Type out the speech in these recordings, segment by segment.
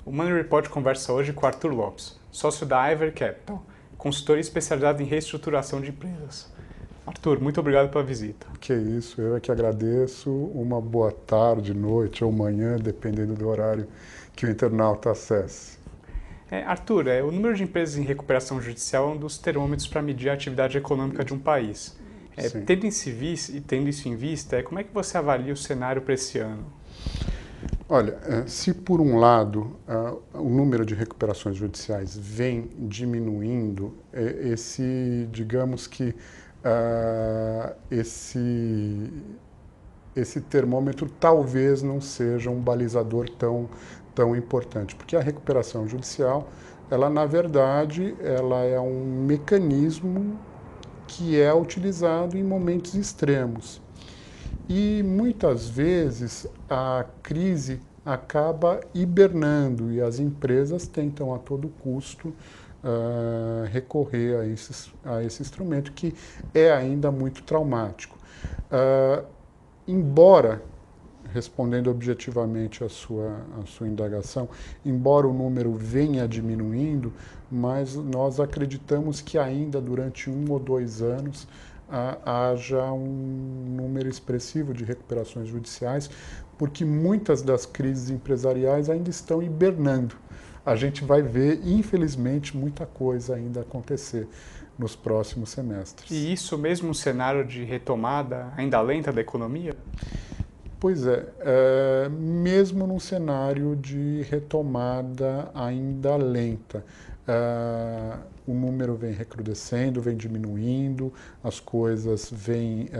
O Money Report conversa hoje com Arthur Lopes, sócio da Iver Capital, consultoria especializada em reestruturação de empresas. Arthur, muito obrigado pela visita. Que isso, eu é que agradeço. Uma boa tarde, noite ou manhã, dependendo do horário que o internauta acesse. Arthur, o número de empresas em recuperação judicial é um dos termômetros para medir a atividade econômica de um país. Sim. Tendo isso em vista, como é que você avalia o cenário para esse ano? Olha, se por um lado o número de recuperações judiciais vem diminuindo, digamos que esse termômetro talvez não seja um balizador tão importante, porque a recuperação judicial, ela na verdade, ela é um mecanismo que é utilizado em momentos extremos. E muitas vezes a crise acaba hibernando e as empresas tentam a todo custo recorrer a esse instrumento que é ainda muito traumático. Embora, respondendo objetivamente a sua indagação, embora o número venha diminuindo, mas nós acreditamos que ainda durante 1 ou 2 anos haja um número expressivo de recuperações judiciais, porque muitas das crises empresariais ainda estão hibernando. A gente vai ver, infelizmente, muita coisa ainda acontecer nos próximos semestres. E isso mesmo no cenário de retomada ainda lenta da economia? Pois mesmo num cenário de retomada ainda lenta. O número vem recrudescendo, vem diminuindo, as coisas vêm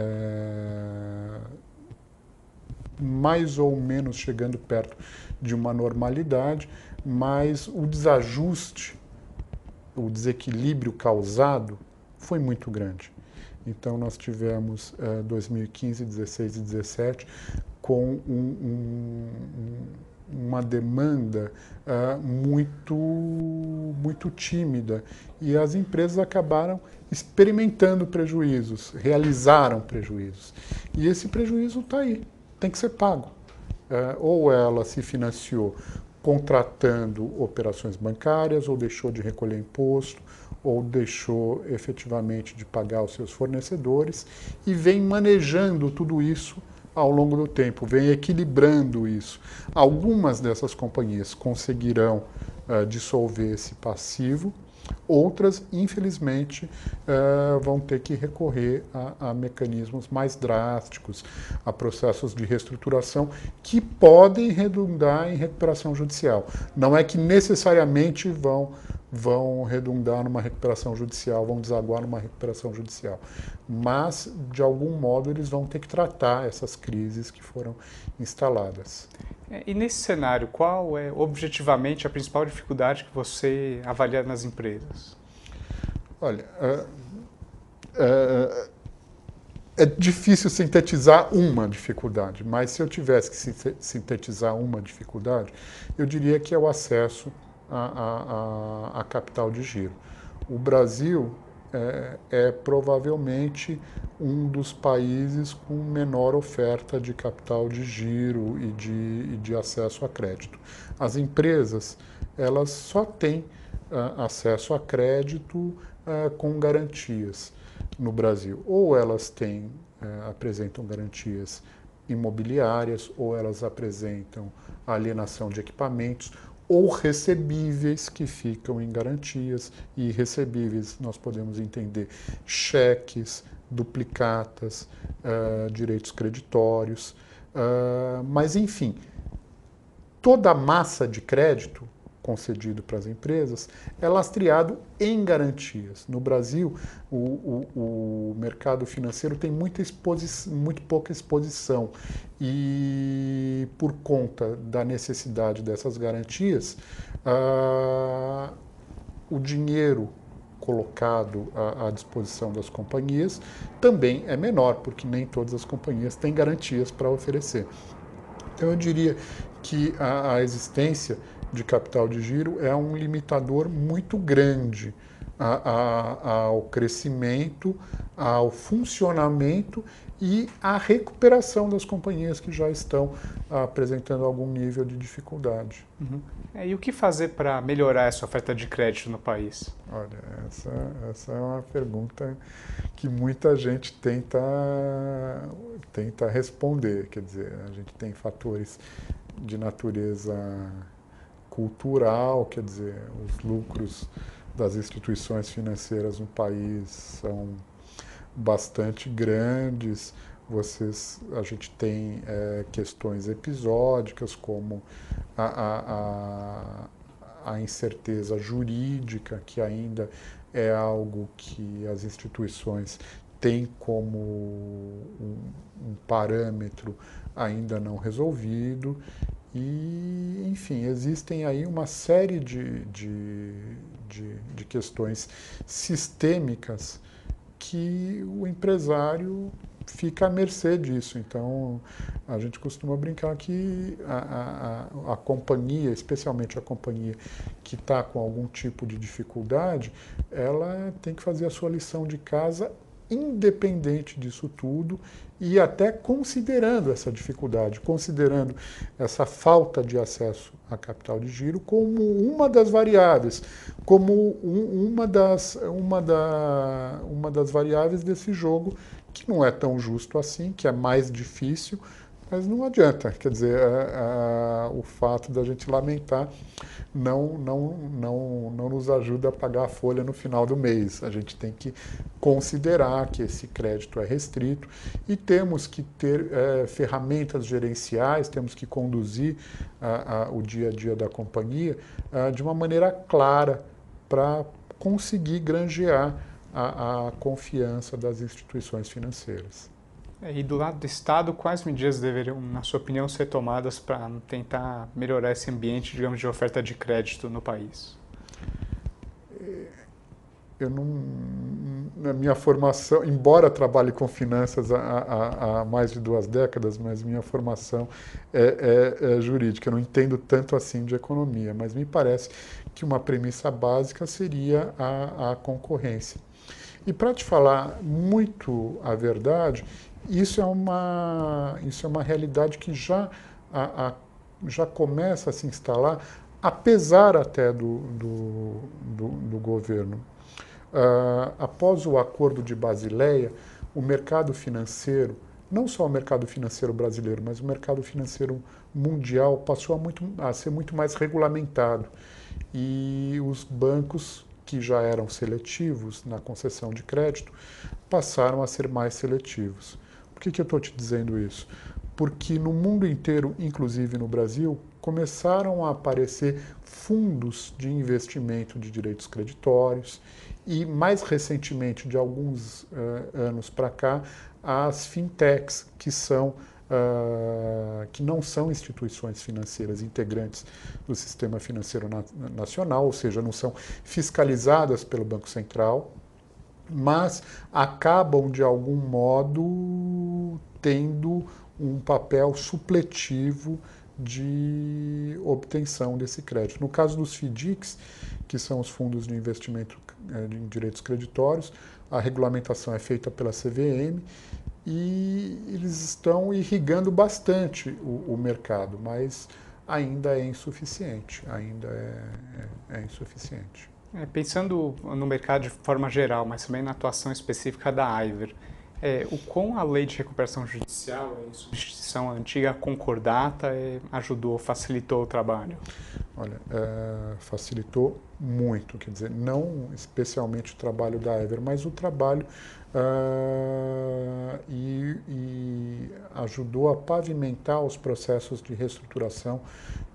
mais ou menos chegando perto de uma normalidade, mas o desajuste, o desequilíbrio causado foi muito grande. Então nós tivemos 2015, 16 e 17 com uma demanda muito tímida e as empresas acabaram experimentando prejuízos, realizaram prejuízos. E esse prejuízo está aí, tem que ser pago. Ou ela se financiou contratando operações bancárias, ou deixou de recolher imposto, ou deixou efetivamente de pagar os seus fornecedores e vem manejando tudo isso ao longo do tempo, vem equilibrando isso. Algumas dessas companhias conseguirão dissolver esse passivo, outras, infelizmente, vão ter que recorrer a mecanismos mais drásticos, a processos de reestruturação que podem redundar em recuperação judicial. Não é que necessariamente vão redundar numa recuperação judicial, vão desaguar numa recuperação judicial. Mas, de algum modo, eles vão ter que tratar essas crises que foram instaladas. E nesse cenário, qual é objetivamente a principal dificuldade que você avalia nas empresas? Olha, é difícil sintetizar uma dificuldade, mas se eu tivesse que sintetizar uma dificuldade, eu diria que é o acesso a capital de giro. O Brasil é provavelmente um dos países com menor oferta de capital de giro e de acesso a crédito. As empresas, elas só têm acesso a crédito com garantias no Brasil. Ou elas apresentam garantias imobiliárias, ou elas apresentam alienação de equipamentos, ou recebíveis que ficam em garantias, e recebíveis nós podemos entender cheques, duplicatas, direitos creditórios, mas enfim, toda a massa de crédito concedido para as empresas é lastreado em garantias. No Brasil, o mercado financeiro tem muito pouca exposição e, por conta da necessidade dessas garantias, o dinheiro colocado à disposição das companhias também é menor, porque nem todas as companhias têm garantias para oferecer. Então, eu diria que a existência de capital de giro é um limitador muito grande ao crescimento, ao funcionamento e à recuperação das companhias que já estão apresentando algum nível de dificuldade. Uhum. E o que fazer para melhorar essa oferta de crédito no país? Olha, essa é uma pergunta que muita gente tenta responder. Quer dizer, a gente tem fatores de natureza cultural, quer dizer, os lucros das instituições financeiras no país são bastante grandes. A gente tem questões episódicas, como a incerteza jurídica, que ainda é algo que as instituições têm como um parâmetro ainda não resolvido. E, enfim, existem aí uma série de questões sistêmicas que o empresário fica à mercê disso. Então, a gente costuma brincar que a companhia, especialmente a companhia que está com algum tipo de dificuldade, ela tem que fazer a sua lição de casa independente disso tudo e até considerando essa dificuldade, considerando essa falta de acesso a capital de giro como uma das variáveis, como uma das variáveis desse jogo que não é tão justo assim, que é mais difícil, mas não adianta. Quer dizer, o fato da gente lamentar não nos ajuda a pagar a folha no final do mês. A gente tem que considerar que esse crédito é restrito e temos que ter ferramentas gerenciais, temos que conduzir o dia a dia da companhia de uma maneira clara para conseguir granjear a confiança das instituições financeiras. E do lado do Estado, quais medidas deveriam, na sua opinião, ser tomadas para tentar melhorar esse ambiente, digamos, de oferta de crédito no país? Eu não, na minha formação, embora trabalhe com finanças há mais de 2 décadas, mas minha formação é jurídica. Eu não entendo tanto assim de economia, mas me parece que uma premissa básica seria a concorrência. E para te falar muito a verdade, isso é uma realidade que já começa a se instalar, apesar até do governo. Após o Acordo de Basileia, o mercado financeiro, não só o mercado financeiro brasileiro, mas o mercado financeiro mundial passou a ser muito mais regulamentado. E os bancos, que já eram seletivos na concessão de crédito, passaram a ser mais seletivos. Por que eu estou te dizendo isso? Porque no mundo inteiro, inclusive no Brasil, começaram a aparecer fundos de investimento de direitos creditórios e, mais recentemente, de alguns anos para cá, as fintechs, que não são instituições financeiras integrantes do sistema financeiro nacional, ou seja, não são fiscalizadas pelo Banco Central, mas acabam, de algum modo, tendo um papel supletivo de obtenção desse crédito. No caso dos FDICs, que são os fundos de investimento em direitos creditórios, a regulamentação é feita pela CVM e eles estão irrigando bastante o mercado, mas ainda é insuficiente, insuficiente. Pensando no mercado de forma geral, mas também na atuação específica da Aiver, o quão a lei de recuperação judicial, em substituição à antiga concordata, ajudou, facilitou o trabalho? Olha, facilitou muito, quer dizer, não especialmente o trabalho da Aiver, mas o trabalho e ajudou a pavimentar os processos de reestruturação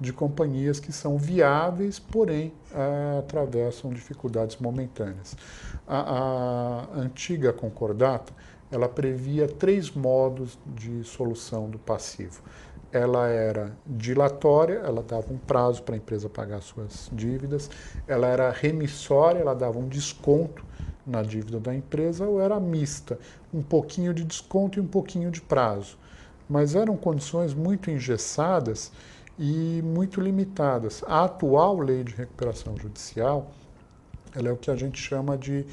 de companhias que são viáveis, porém atravessam dificuldades momentâneas. A antiga concordata, ela previa 3 modos de solução do passivo. Ela era dilatória, ela dava um prazo para a empresa pagar suas dívidas, ela era remissória, ela dava um desconto na dívida da empresa, ou era mista, um pouquinho de desconto e um pouquinho de prazo. Mas eram condições muito engessadas e muito limitadas. A atual lei de recuperação judicial, ela é o que a gente chama de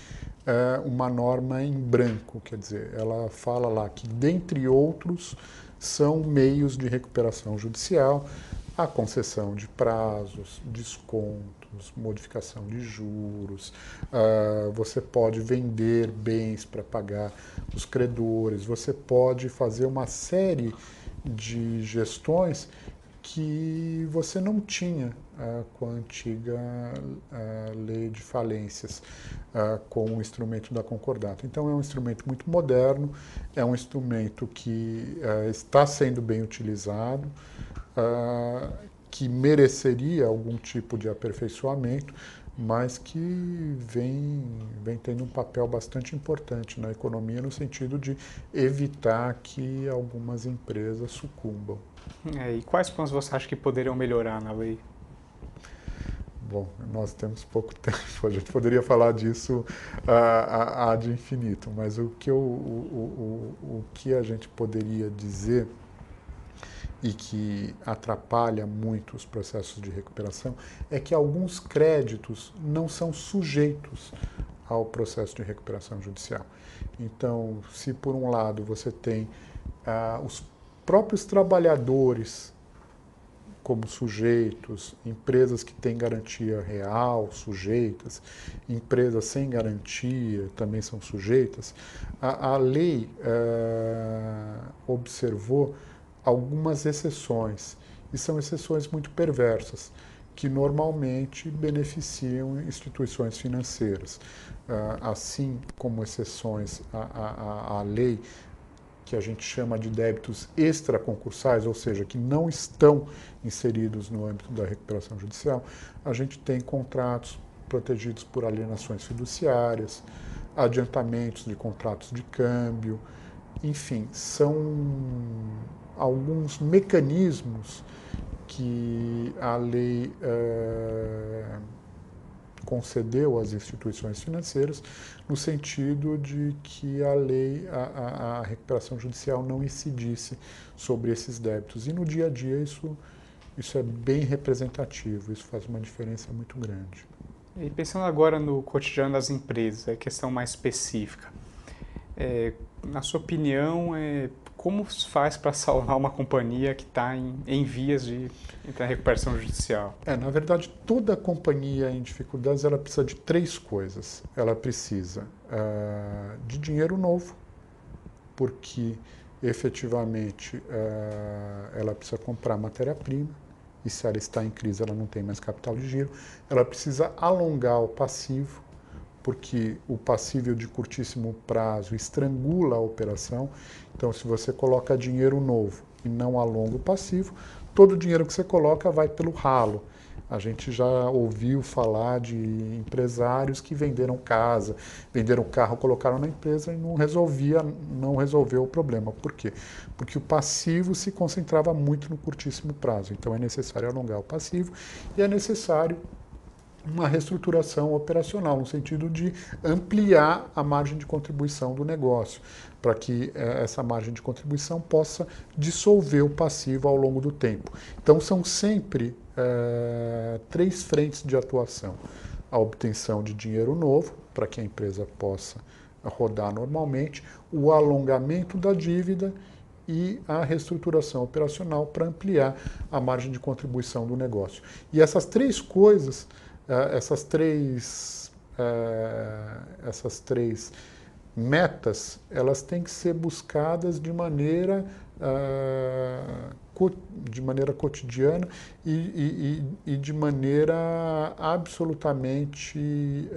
uma norma em branco, quer dizer, ela fala lá que, dentre outros, são meios de recuperação judicial, a concessão de prazos, descontos, modificação de juros, você pode vender bens para pagar os credores, você pode fazer uma série de gestões que você não tinha com a antiga lei de falências, com o instrumento da concordata. Então é um instrumento muito moderno, é um instrumento que está sendo bem utilizado, que mereceria algum tipo de aperfeiçoamento, mas que vem tendo um papel bastante importante na economia no sentido de evitar que algumas empresas sucumbam. E quais pontos você acha que poderiam melhorar na lei? Bom, nós temos pouco tempo, a gente poderia falar disso ad infinito, mas o que a gente poderia dizer e que atrapalha muito os processos de recuperação é que alguns créditos não são sujeitos ao processo de recuperação judicial. Então, se por um lado você tem os próprios trabalhadores como sujeitos, empresas que têm garantia real, sujeitas, empresas sem garantia também são sujeitas, a lei observou algumas exceções, e são exceções muito perversas, que normalmente beneficiam instituições financeiras. Assim como exceções à lei que a gente chama de débitos extraconcursais, ou seja, que não estão inseridos no âmbito da recuperação judicial, a gente tem contratos protegidos por alienações fiduciárias, adiantamentos de contratos de câmbio, enfim, são alguns mecanismos que a lei concedeu às instituições financeiras, no sentido de que a lei, a recuperação judicial não incidisse sobre esses débitos. E no dia a dia isso é bem representativo, isso faz uma diferença muito grande. E pensando agora no cotidiano das empresas, questão mais específica, na sua opinião, como se faz para salvar uma companhia que está em vias de entrar em recuperação judicial? Na verdade, toda companhia em dificuldades ela precisa de três coisas. Ela precisa de dinheiro novo, porque efetivamente ela precisa comprar matéria-prima, e se ela está em crise ela não tem mais capital de giro. Ela precisa alongar o passivo, porque o passível de curtíssimo prazo estrangula a operação. Então, se você coloca dinheiro novo e não alonga o passivo, todo o dinheiro que você coloca vai pelo ralo. A gente já ouviu falar de empresários que venderam casa, venderam carro, colocaram na empresa e não resolveu o problema. Por quê? Porque o passivo se concentrava muito no curtíssimo prazo. Então é necessário alongar o passivo e é necessário uma reestruturação operacional, no sentido de ampliar a margem de contribuição do negócio, para que essa margem de contribuição possa dissolver o passivo ao longo do tempo. Então, são sempre três frentes de atuação: a obtenção de dinheiro novo, para que a empresa possa rodar normalmente, o alongamento da dívida e a reestruturação operacional para ampliar a margem de contribuição do negócio. E essas três coisas, essas três metas, elas têm que ser buscadas de maneira cotidiana e de maneira absolutamente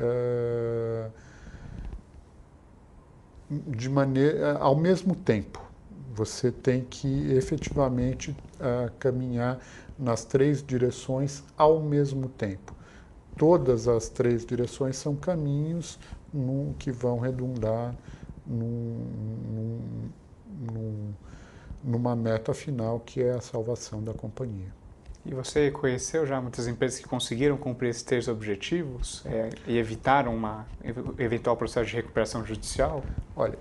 ao mesmo tempo. Você tem que efetivamente caminhar nas três direções ao mesmo tempo. Todas as três direções são caminhos que vão redundar numa meta final, que é a salvação da companhia. E você conheceu já muitas empresas que conseguiram cumprir esses três objetivos e evitaram um eventual processo de recuperação judicial? Olha,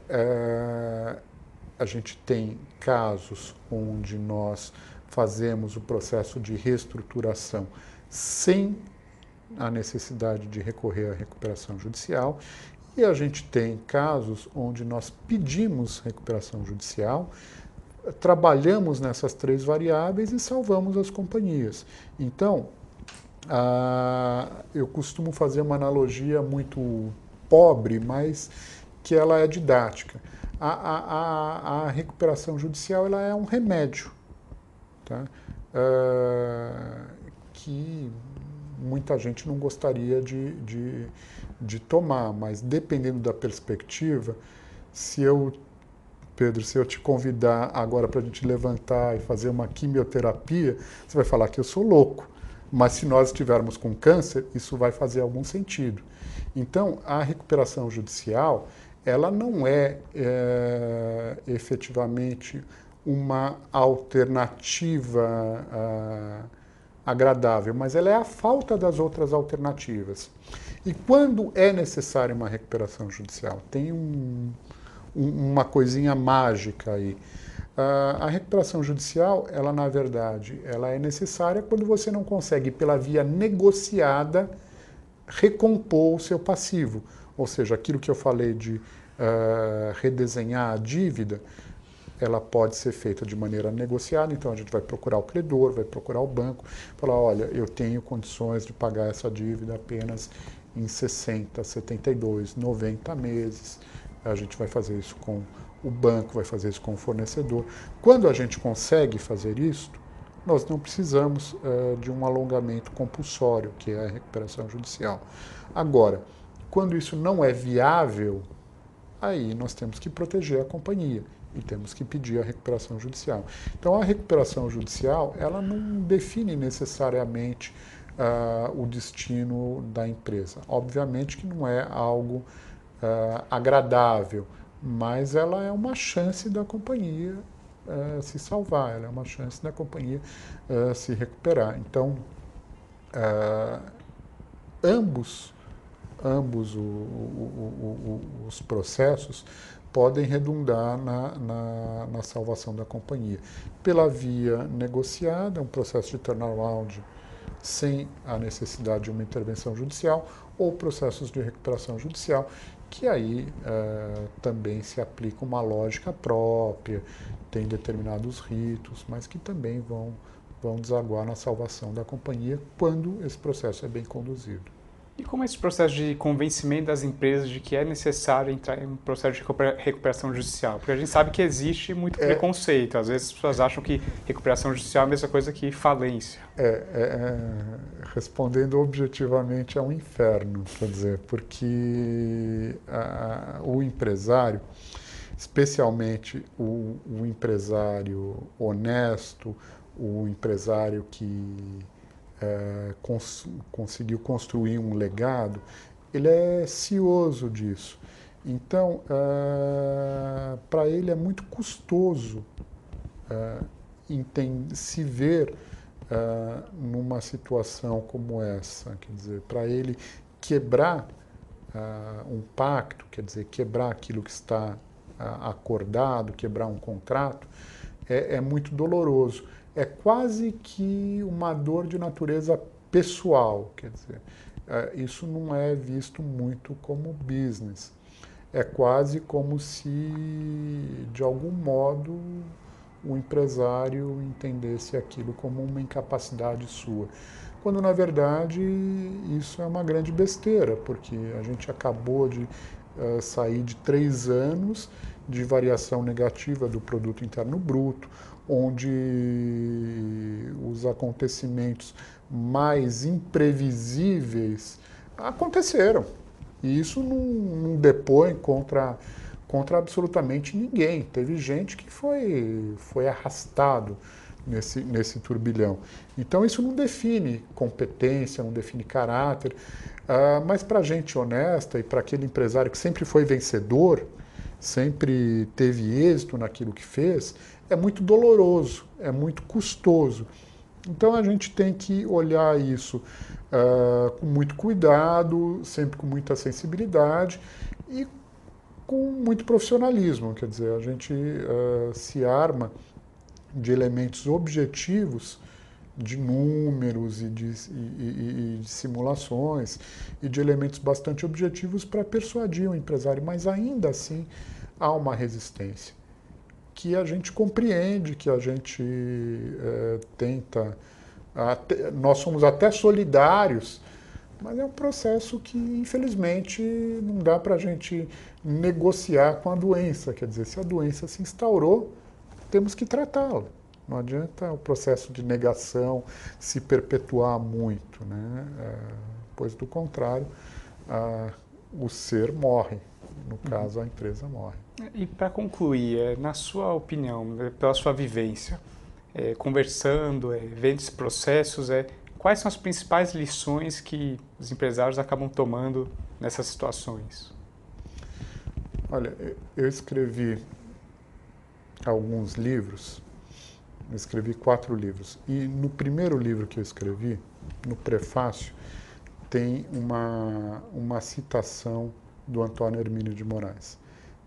a gente tem casos onde nós fazemos o processo de reestruturação sem a necessidade de recorrer à recuperação judicial, e a gente tem casos onde nós pedimos recuperação judicial, trabalhamos nessas 3 variáveis e salvamos as companhias. Então, eu costumo fazer uma analogia muito pobre, mas que ela é didática. A recuperação judicial ela é um remédio, tá? Que muita gente não gostaria de tomar, mas dependendo da perspectiva, Pedro, se eu te convidar agora para a gente levantar e fazer uma quimioterapia, você vai falar que eu sou louco. Mas se nós estivermos com câncer, isso vai fazer algum sentido. Então, a recuperação judicial, ela não é efetivamente uma alternativa agradável, mas ela é a falta das outras alternativas. E quando é necessária uma recuperação judicial? Tem uma coisinha mágica aí. A recuperação judicial, ela na verdade, ela é necessária quando você não consegue, pela via negociada, recompor o seu passivo. Ou seja, aquilo que eu falei de redesenhar a dívida, ela pode ser feita de maneira negociada, então a gente vai procurar o credor, vai procurar o banco, falar, olha, eu tenho condições de pagar essa dívida apenas em 60, 72, 90 meses. A gente vai fazer isso com o banco, vai fazer isso com o fornecedor. Quando a gente consegue fazer isso, nós não precisamos de um alongamento compulsório, que é a recuperação judicial. Agora, quando isso não é viável, aí nós temos que proteger a companhia e temos que pedir a recuperação judicial. Então, a recuperação judicial, ela não define necessariamente o destino da empresa. Obviamente que não é algo agradável, mas ela é uma chance da companhia se salvar, ela é uma chance da companhia se recuperar. Então, ambos os processos podem redundar na salvação da companhia. Pela via negociada, um processo de turnaround sem a necessidade de uma intervenção judicial, ou processos de recuperação judicial, que aí também se aplica uma lógica própria, tem determinados ritos, mas que também vão desaguar na salvação da companhia quando esse processo é bem conduzido. E como é esse processo de convencimento das empresas de que é necessário entrar em um processo de recuperação judicial? Porque a gente sabe que existe muito preconceito. Às vezes as pessoas acham que recuperação judicial é a mesma coisa que falência. Respondendo objetivamente, é um inferno, quer dizer, porque o empresário, especialmente o empresário honesto, o empresário que conseguiu construir um legado, ele é cioso disso. Então, para ele é muito custoso se ver numa situação como essa. Quer dizer, para ele quebrar um pacto, quer dizer, quebrar aquilo que está acordado, quebrar um contrato, é muito doloroso. É quase que uma dor de natureza pessoal, quer dizer, isso não é visto muito como business. É quase como se, de algum modo, o empresário entendesse aquilo como uma incapacidade sua. Quando, na verdade, isso é uma grande besteira, porque a gente acabou de sair de 3 anos de variação negativa do produto interno bruto, onde os acontecimentos mais imprevisíveis aconteceram. E isso não depõe contra absolutamente ninguém. Teve gente que foi arrastado nesse turbilhão. Então isso não define competência, não define caráter, mas para a gente honesta e para aquele empresário que sempre foi vencedor, sempre teve êxito naquilo que fez, é muito doloroso, é muito custoso. Então a gente tem que olhar isso com muito cuidado, sempre com muita sensibilidade e com muito profissionalismo. Quer dizer, a gente se arma de elementos objetivos de números e de simulações e de elementos bastante objetivos para persuadir o empresário, mas ainda assim há uma resistência que a gente compreende, que a gente tenta. Nós somos até solidários, mas é um processo que, infelizmente, não dá para a gente negociar com a doença. Quer dizer, se a doença se instaurou, temos que tratá-la. Não adianta o processo de negação se perpetuar muito, né? Pois, do contrário, o ser morre. No caso, a empresa morre. E para concluir, na sua opinião, pela sua vivência, conversando, vendo esses processos, quais são as principais lições que os empresários acabam tomando nessas situações? Olha, eu escrevi alguns livros, eu escrevi 4 livros, e no primeiro livro que eu escrevi, no prefácio, tem uma citação do Antônio Hermínio de Moraes.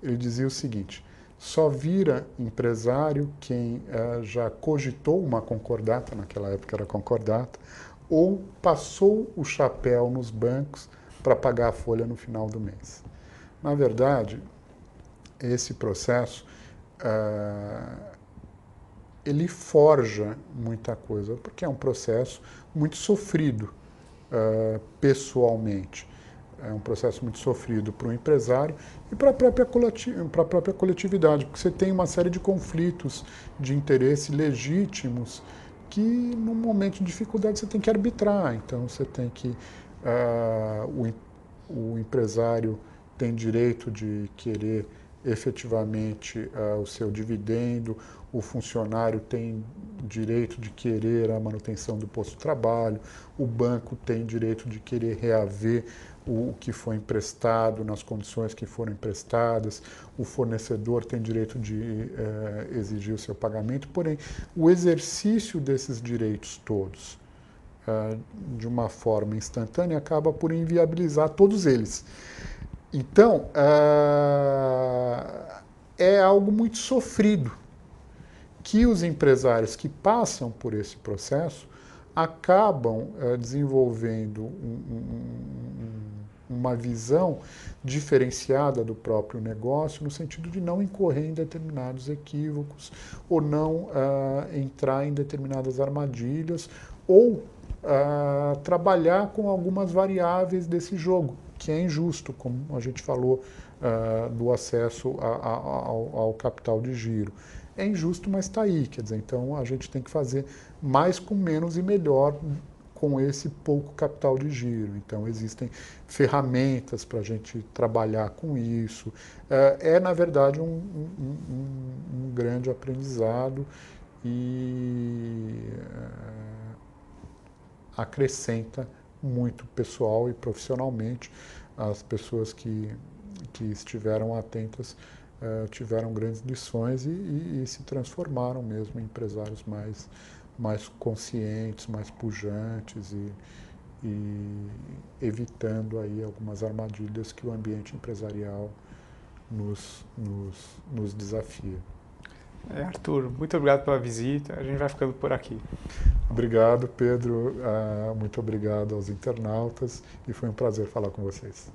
Ele dizia o seguinte: só vira empresário quem já cogitou uma concordata, naquela época era concordata, ou passou o chapéu nos bancos para pagar a folha no final do mês. Na verdade, esse processo ele forja muita coisa, porque é um processo muito sofrido pessoalmente. É um processo muito sofrido para o empresário e para a própria coletividade, porque você tem uma série de conflitos de interesse legítimos que, num momento de dificuldade, você tem que arbitrar. Então, você tem que... o empresário tem direito de querer efetivamente o seu dividendo, o funcionário tem direito de querer a manutenção do posto de trabalho, o banco tem direito de querer reaver o que foi emprestado nas condições que foram emprestadas, o fornecedor tem direito de exigir o seu pagamento, porém, o exercício desses direitos todos de uma forma instantânea acaba por inviabilizar todos eles. Então, é algo muito sofrido que os empresários que passam por esse processo acabam desenvolvendo uma visão diferenciada do próprio negócio, no sentido de não incorrer em determinados equívocos ou não entrar em determinadas armadilhas ou trabalhar com algumas variáveis desse jogo, que é injusto, como a gente falou do acesso ao capital de giro. É injusto, mas está aí, quer dizer, então a gente tem que fazer mais com menos e melhor com esse pouco capital de giro. Então, existem ferramentas para a gente trabalhar com isso. Na verdade, um grande aprendizado e acrescenta muito pessoal e profissionalmente. As pessoas que estiveram atentas tiveram grandes lições e se transformaram mesmo em empresários mais conscientes, mais pujantes e evitando aí algumas armadilhas que o ambiente empresarial nos desafia. Arthur, muito obrigado pela visita, a gente vai ficando por aqui. Obrigado, Pedro, muito obrigado aos internautas e foi um prazer falar com vocês.